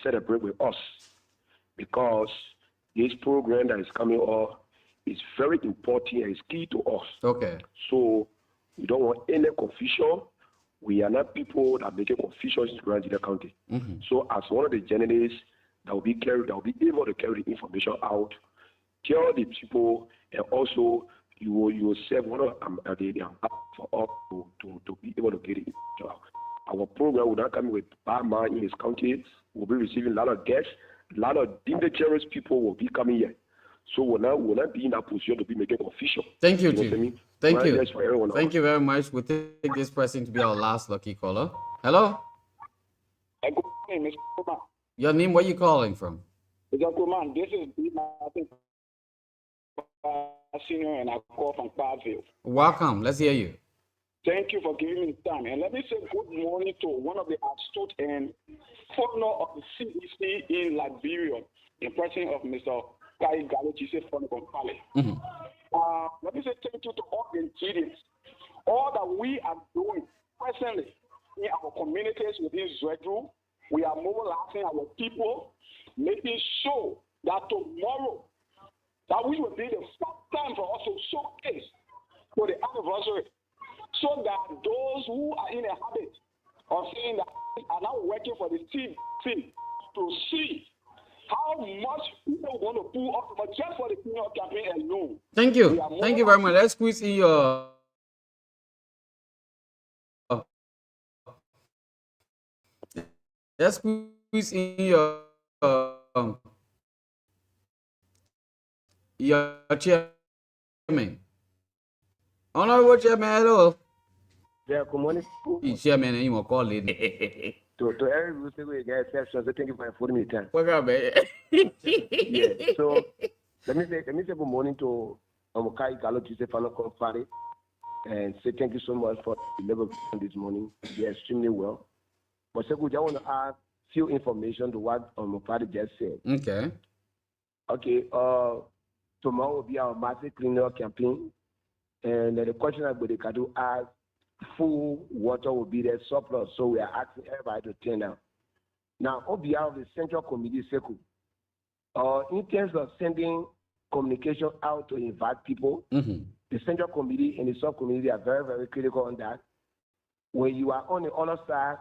celebrate with us because this program that is coming up is very important and is key to us. Okay. So we don't want any confusion. We are not people that make confusion in Grand County. So as one of the journalists that will be able to carry the information out, tell the people, and also you will serve one of the for us to be able to get it out. Our program will not come with bad man in his county. We'll be receiving a lot of guests. A lot of dangerous people will be coming here. So we'll not be in a position to be making confusion. Thank you, Chief. Thank you. Thank you very much. We take this person to be our last lucky caller. Hello? Good morning, Mr. Kuma. Your name, where you calling from? Mr. Kuma, this is Senior, and I call from Clarkville. Welcome. Let's hear you. Thank you for giving me time. And let me say good morning to one of the astute and founder of the CEC in Liberia, in person of Mr. Kai Gallo-Jise from FARLEY. Let me say thank you to all the Nigerians. All that we are doing presently in our communities within Zedru, we are mobilizing our people, making sure that tomorrow that we will be the first time for us to showcase for the anniversary, so that those who are in a habit of saying that are now working for the team to see how much people want to pull up, but just for the cleanup campaign alone. Thank you. Thank you very much. Let's squeeze in your chairman. Honorable Chairman, hello. Yeah, good morning. Chairman, you will call it. To every Lucy, we get exceptions. So thank you for informing me. Time. Welcome, man. Yeah. So let me say good morning to Kai Gallo-Jise from FARLEY, and say thank you so much for the level this morning. You're extremely well. But I want to add few information to what FARLEY just said. Okay. Okay. Tomorrow will be our massive cleanup campaign, and the question that we can do ask. Full water will be there surplus, so we are asking everybody to turn out. Now, on behalf of the Central Committee, Sekou, in terms of sending communication out to invite people, the Central Committee and the Subcommittee are very, very critical on that. When you are on the other side,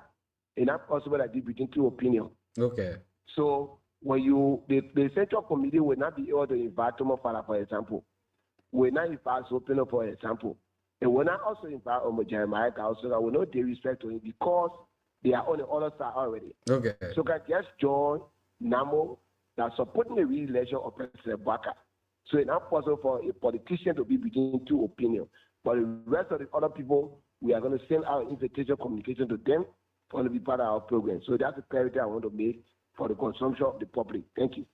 it's not possible that you between two opinions. Okay. So when the Central Committee will not be able to invite Tomo Fala, for example, will not invite Sopino, for example. And when I also invite Jeremiah also, I will not disrespect to him because they are on the other side already. Okay. So can just join NAMO that supporting the re-election of President Baka. So it's not possible for a politician to be between two opinions. But the rest of the other people, we are going to send out invitation communication to them for to be part of our program. So that's the clarity I want to make for the consumption of the public. Thank you.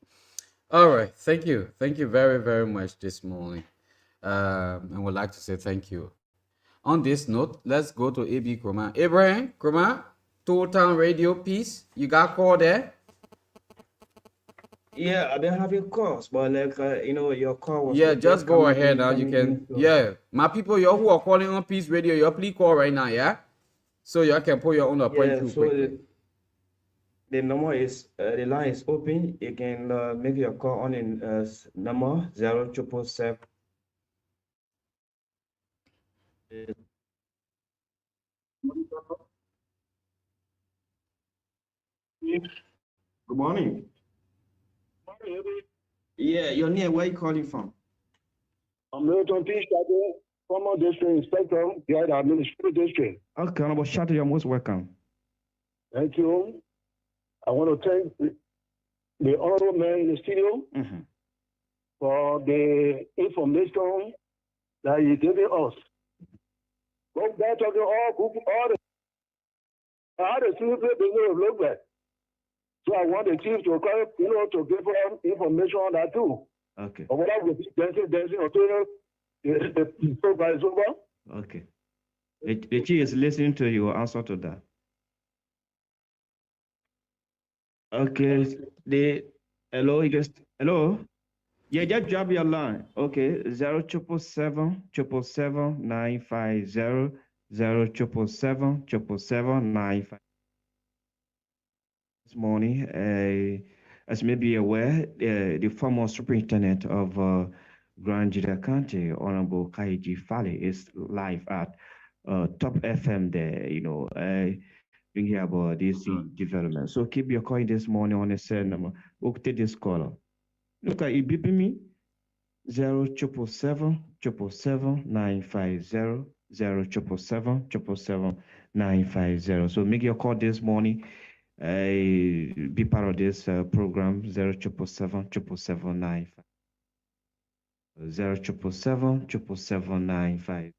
All right. Thank you. Thank you very, very much this morning. And would like to say thank you. On this note, let's go to AB Kroma. Abraham Kroma, Total Radio Peace. You got call there? Yeah, I've been having calls, but like your call was. Yeah, just go ahead now. You can. Yeah, my people, you who are calling on Peace Radio, you please call right now. Yeah, so you can put your own appointment. Yeah, so the number is the line is open. You can make your call on in number 0777. Good morning. Yeah, your name, where you calling from? I'm Milton P. Shadow, former district inspector, guide administrative district. Okay, Honorable Shadow, you're most welcome. Thank you. I want to thank the honorable man in the studio for the information that he's giving us. Go back to all the how the civil business look like. So I want the chief to come, to give us information on that too. Okay. Or what I will be dancing until the program is over. Okay. The chief is listening to you. Answer to that. Okay. Hello, hello. Yeah, just drop your line. Okay, 0777 777 950 0777 777 950. This morning, as you may be aware, the former superintendent of Grand Jida County, Honorable Kaiji Farley, is live at Top FM there, being here about this development. So keep your call this morning on the same number. We'll take this caller. Look at it, beeping me. 0777 777 950 0777 777 950. So make your call this morning. Be part of this program. 0777 777 950 0777 777 950.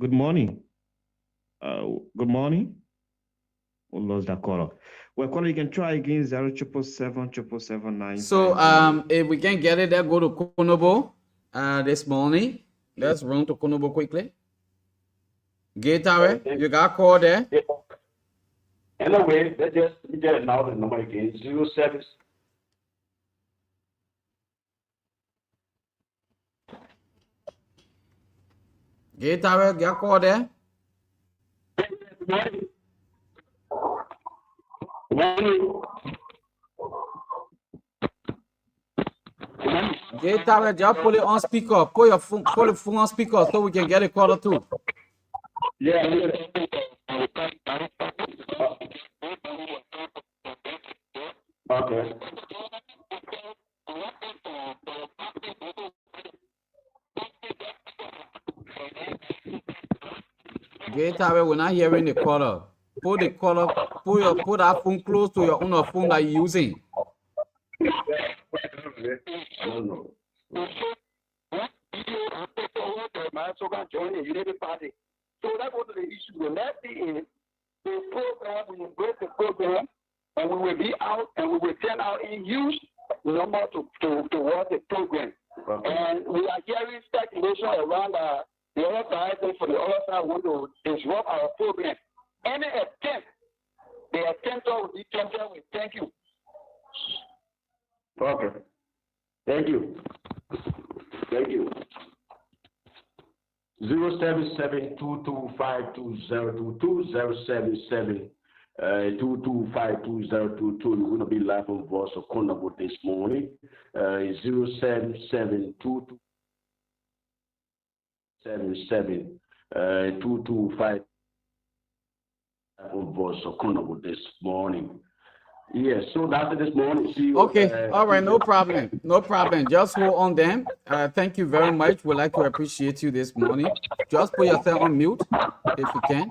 Good morning. Good morning. We lost that caller. Well, caller, you can try again. 0777 777 950. So if we can get it there, go to Konobo this morning. Let's run to Konobo quickly. Gateway, you got call there? Yeah. Anyway, let's just get it now the number again. 07. Gateway, you got call there? Gateway, just put it on speaker. Put the phone on speaker so we can get a caller too. Yeah. Okay. Gateway, we're not hearing the caller. Put that phone close to your own phone that you're using. So that was the issue. When that is the program, we will break the program, and we will be out, and we will send out in use number to work the program. And we are hearing speculation around the other side, for the other side want to disrupt our program. Any attempt, the attempt will be tempted. We thank you. Okay. Thank you. Thank you. 077 225 077 225 You're going to be live on Voice of Konobo this morning. 077 225 on Voice of Konobo this morning. Yes, so that's it this morning. See you. Okay, all right, no problem. No problem. Just hold on them. Thank you very much. We'd like to appreciate you this morning. Just put yourself on mute if you can.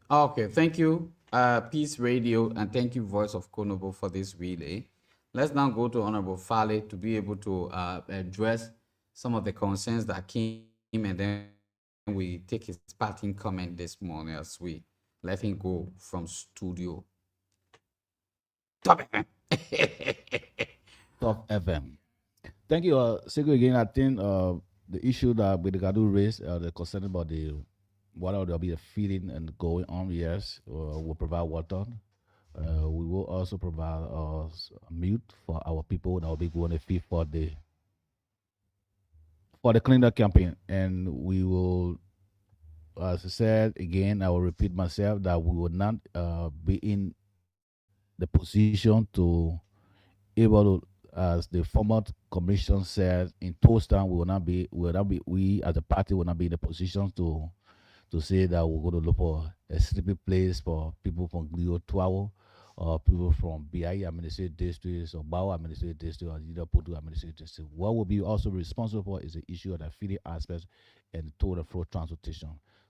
Okay, thank you, Peace Radio, and thank you, Voice of Konobo, for this relay. Let's now go to Honorable Farley to be able to address some of the concerns that came, and then we take his parting comment this morning as we let him go from studio. Top FM. Top FM. Thank you, Sego, again. I think the issue that we got to raise, the concern about the water, there'll be a feeding and going on. Yes, we'll provide water. We will also provide mute for our people that will be going to feed for the cleanup campaign, and we will, as I said again, I will repeat myself that we will not be in the position to able to, as the former commission said in Toaston, we as a party will not be in the position to say that we're going to look for a sleeping place for people from Glio Twao or people from BI administrative districts or Bao administrative district or either Putu administrative district. What will be also responsible for is the issue of the feeding aspects and the total flow transportation.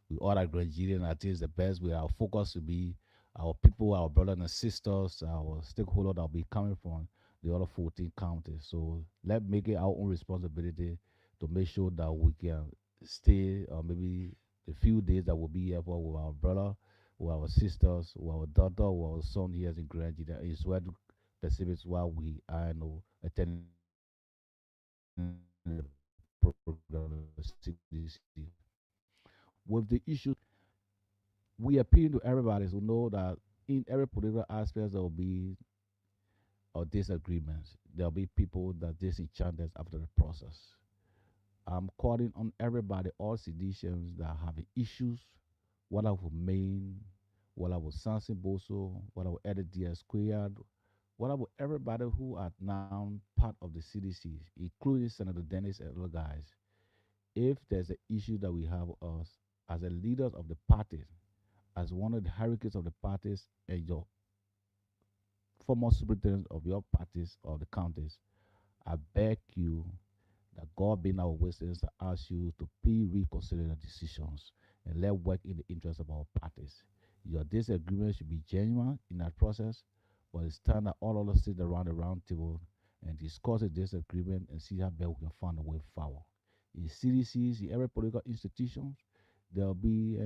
We all agree, and I think it's the best way our focus will be our people, our brothers and sisters, our stakeholders that will be coming from the other 14 counties. So let's make it our own responsibility to make sure that we can stay, maybe the few days that we'll be here for with our brother, with our sisters, with our daughter, with our son here in Grand Nigeria is where the Pacific while we are attending the program of CDC. With the issue, we appeal to everybody to know that in every political aspect there will be disagreements. There'll be people that disenchanted after the process. I'm calling on everybody, all citizens that have issues, whether with Maine, whether with Sansi Boso, whether with Edit DS Squared, whether with everybody who are now part of the CDC, including Senator Dennis and other guys. If there's an issue that we have us as a leaders of the party, as one of the hierarchies of the parties, and your former superintendent of your parties or the counties, I beg you that God being our witness to ask you to please reconsider your decisions and let work in the interest of our parties. Your disagreement should be genuine in that process, but it's time that all of us sit around the round table and discuss the disagreement and see how best we can find a way forward. In CDCs, in every political institution, there'll be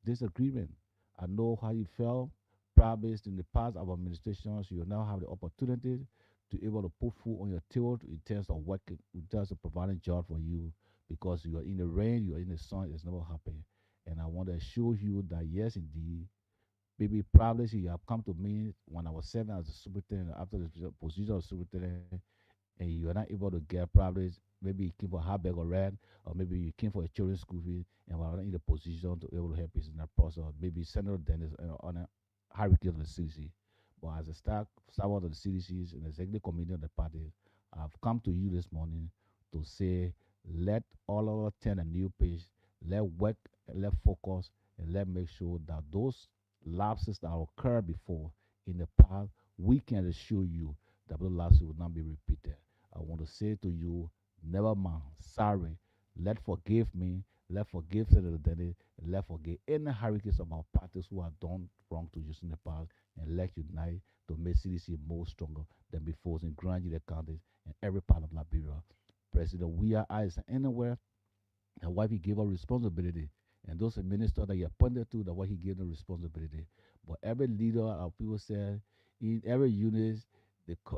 disagreement. I know how you felt. Probably in the past of administrations, you will now have the opportunity to able to put food on your table in terms of working, in terms of providing job for you, because you are in the rain, you are in the sun, it's never happened. And I want to assure you that yes, indeed, maybe probably you have come to me when I was serving as a superintendent after the position of superintendent, and you are not able to get probably maybe you came for Harburg or Red, or maybe you came for a children's school fee, and we're not in the position to able to help you in that process. Or maybe Senator Dennis on a hierarchy of the CDC. But as a staff of the CDCs and executive committee of the party, I've come to you this morning to say, let all of us turn a new page, let work, let focus, and let make sure that those lapses that occurred before in the past, we can assure you that those lapses will not be repeated. I want to say to you, never mind, sorry, let forgive me, let forgive Senator Denny, and let forgive any hierarchies of our parties who have done wrong to you in the past, and let unite to make CDC more stronger than before in Grand Union counties and every part of Liberia. President We Are Eyes anywhere, and why he gave us responsibility. And those ministers that he appointed to, that why he gave them responsibility. But every leader, our people said, in every unit,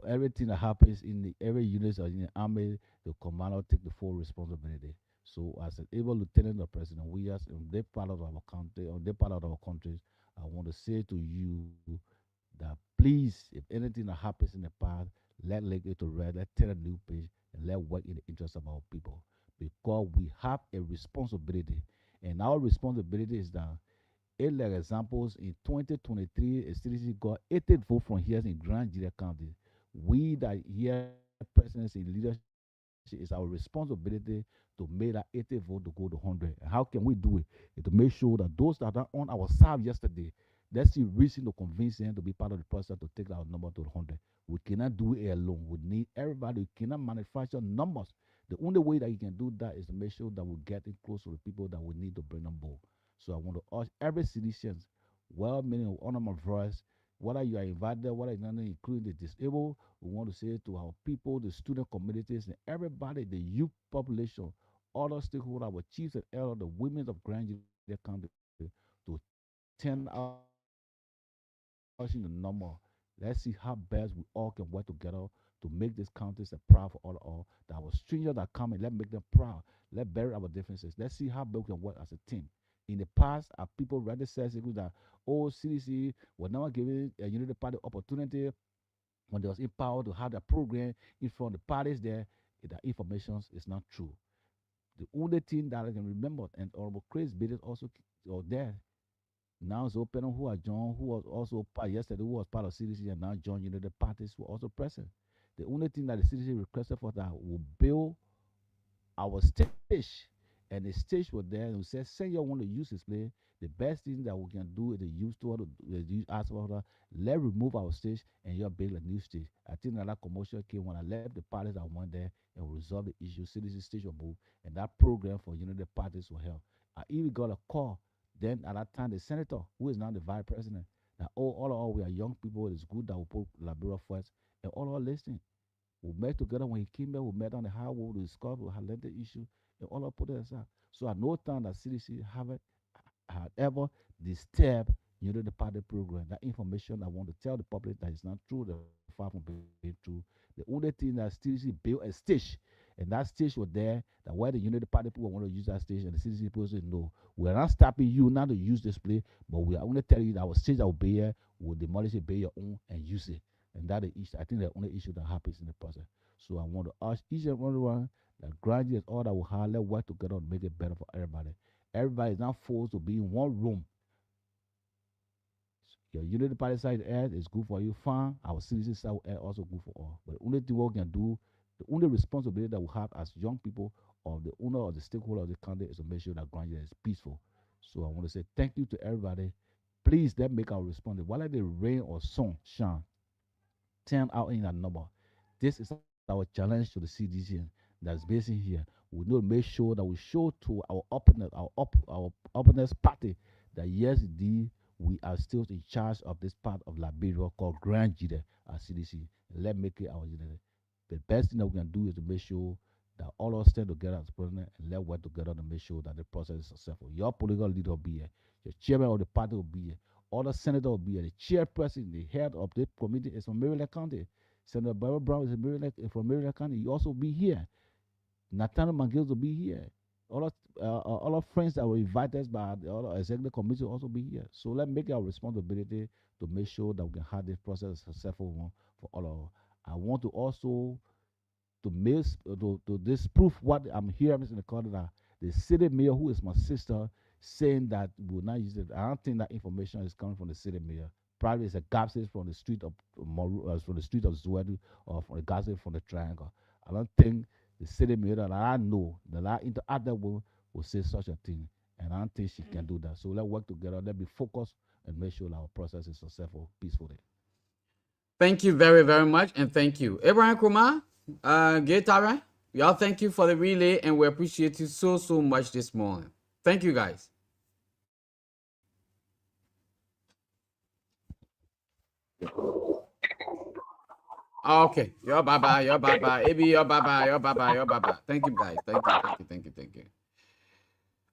everything that happens in every unit or in the army, the commander take the full responsibility. So as an able lieutenant of President we as in their part of our country, on their part of our countries, I want to say to you that please, if anything that happens in the past, let it to red, let turn a new page, and let work in the interest of our people. Because we have a responsibility. And our responsibility is that, like examples, in 2023, a citizen got 80 votes from here in Grand Nigeria County. We that here presence in leadership is our responsibility to make that 80 vote to go to 100. And how can we do it? And to make sure that those that are on our side yesterday, let's see reason to convince them to be part of the process to take our number to 100. We cannot do it alone. We need everybody. We cannot manufacture numbers. The only way that you can do that is to make sure that we get in close to the people that we need to bring on board. So I want to urge every citizen, well meaning honor my voice, whether you are invited, whether you're not, including the disabled, we want to say to our people, the student communities, and everybody, the youth population, all the stakeholders, our chiefs and elders, the women of Grand Union County, to 10 hours in the number. Let's see how best we all can work together to make this county a proud for all. That our strangers that come in, let's make them proud. Let's bury our differences. Let's see how best we can work as a team. In the past, our people rather said that, oh, CDC was never giving a unity party opportunity when they was empowered to have the program in front of the parties there. The information is not true. The only thing that I can remember, and Honorable Chris Biddet also there. Now open who are John, who was also part yesterday, who was part of CDC, and now John, the parties were also present. The only thing that the CDC requested for that will build our stage, and the stage was there, and we said, say you want to use this place, the best thing that we can do is to use ask for that, let remove our stage and you build a new stage. I think that commotion came when I left the parties. I went there and resolved the issue. CDC stage was moved, and that program for the parties were held. I even got a call then at that time, the senator, who is now the vice president, that all we are young people, it's good that we put Liberia first, and all are listening. We met together when he came back, we met on the highway, we discussed, we highlighted the issue, and all put it aside. So at no time that CDC had ever disturbed the party program. That information I want to tell the public that is not true, they're far from being true. The only thing that CDC built a stage, and that stage was there, that where the Unity Party people want to use that stage, and the CDC people say, no, we are not stopping you not to use this place, but we are only telling you that our stage that will be here, will demolish it, be your own, and use it. And that is issue. I think the only issue that happens in the process. So I want to ask each and everyone that graduates all that will have, let's work together to make it better for everybody. Everybody is not forced to be in one room. Your Unity Party side air is good for you, fine. Our citizen side air also good for all. But the only thing we can do, the only responsibility that we have as young people or the owner or the stakeholder of the country is to make sure that Grand is peaceful. So I want to say thank you to everybody. Please let's make our response. Whether the rain or sun shine, turn out in that number. This is our challenge to the CDC that's based in here. We need to make sure that we show to our opponents party that yes, indeed, we are still in charge of this part of Liberia called Grand Jide at CDC. Let's make it our unity. The best thing that we can do is to make sure that all of us stand together as president and let's work together to make sure that the process is successful. Your political leader will be here. Your chairman of the party will be here. All the senators will be here. The chairperson, the head of the committee is from Maryland County. Senator Barbara Brown is from Maryland County. You also be here. Nathaniel McGill will be here. All our friends that were invited by the other executive committee will also be here. So let's make our responsibility to make sure that we can have this process a successful one for all of us. I want to also to disprove what I'm hearing in the corner that the city mayor, who is my sister, saying that we will not use it. I don't think that information is coming from the city mayor. Probably it's a gossip from the street of Zuedu or from the gossip from the Triangle. I don't think the city mayor that I know, that I interact with, will say such a thing. And I don't think she can do that. So let's work together. Let's be focused and make sure our process is successful peacefully. Thank you very, very much. And thank you. Abraham Kumar, Gaitara, y'all thank you for the relay. And we appreciate you so, so much this morning. Thank you, guys. Okay, you're bye-bye, you're bye-bye. AB, you're bye-bye, you're bye-bye, you're bye-bye. Thank you, guys. Thank you.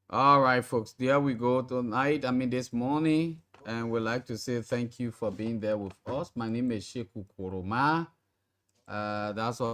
All right, folks, there we go tonight. This morning. And we'd like to say thank you for being there with us. My name is Sheku Koroma. That's all.